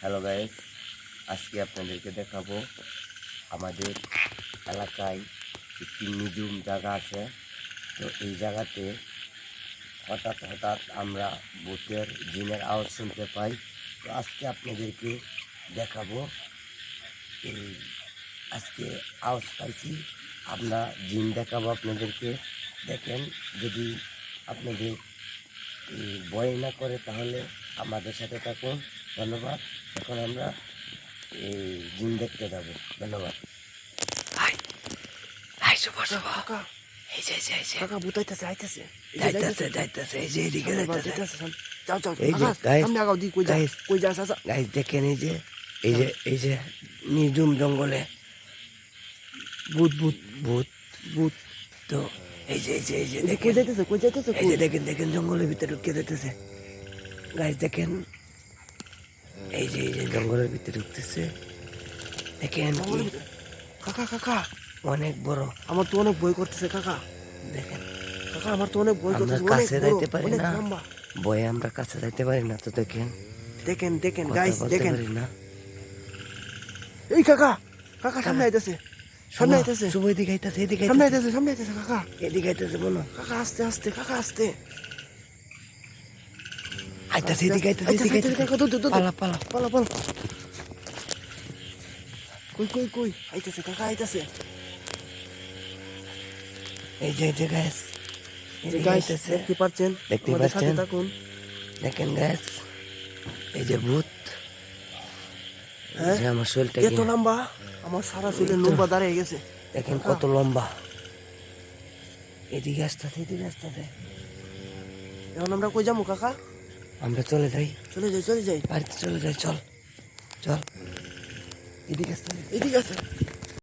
Hello guys, আজকে আপনাদেরকে দেখাবো আমাদের এলাকায় একটি নিঝুম জায়গা আছে। তো এই জায়গাতে হঠাৎ হঠাৎ আমরা ভূতের জিনের আওয়াজ শুনতে পাই। তো আজকে আপনাদেরকে দেখাবো এই আজকে আওয়াজ পাইছি, আমরা জিন দেখাবো আপনাদেরকে। দেখেন, যদি আপনাদের ভয় না করে তাহলে আমাদের সাথে থাকুন। ধন্যবাদ। এখন আমরা এই জিম দেখতে যাবো। ধন্যবাদ। হাই হাই শুভ শুভ কাকা এই যে কাকা ভূত আইতাছে আইতাছে যাইতাছে এই যে এদিকে যাইতাছে যাও যাও এই যে কাকা, guys, সামনে আগাও দি কই যা guys, কই যাস আসা গাইস দেখেন, এই যে নিঝুম জঙ্গলে ভূত ভূত ভূত ভূত তো এই যে কই দেখেন, যাইতেছে এই যে দেখেন জঙ্গলের ভিতরে ঢুকে যেতেছে। গাইস দেখেন, এই যে জঙ্গলের ভিতরে ঢুকতেছে। দেখেন কি কাকা কাকা অনেক বড়। আমার তো অনেক ভয় করতেছে কাকা দেখেন, কাকা আমার তো অনেক ভয় আমরা করতেছে কাছে যাইতে পারি অনেক না, লম্বা ভয়ে আমরা কাছে যাইতে পারি না। তো দেখেন, দেখেন দেখেন কথা গাইস বলতে দেখেন পারি না। এই কাকা কাকা সামনে আইতাছে সামনে আইতাছে শুভ এদিকে আইতাছে, এদিকে সামনে আইতাছে, আইতাছে কাকা এদিকে আইতাছে। বলো কাকা আস্তে আস্তে কাকা আস্তে আইতাছে, এদিকে আইতাছে, এদিকে আইতাছে। কাকা দৌড় পালা পালা। পালা পালা কই আইতাছে কাকা আইতাছে এই যে গ্যাস, যে গাইস দেখতে পাচ্ছেন দেখতে আমাদের সাথে পাচ্ছেন? থাকুন দেখেন গ্যাস, এই যে ভূত। হ্যাঁ যে আমার শরীরটা এত লম্বা আমার সারা শরীরে লম্বা দাঁড়িয়ে গেছে দেখেন কত লম্বা। এদিকে আসতেছে, এদিকে আসতেছে। এখন আমরা কই যাবো কাকা আমরা চলে যাই, চলে যাই বাড়িতে চলে যাই। চল চল, এদিকে আসতেছে। এদিকে আছে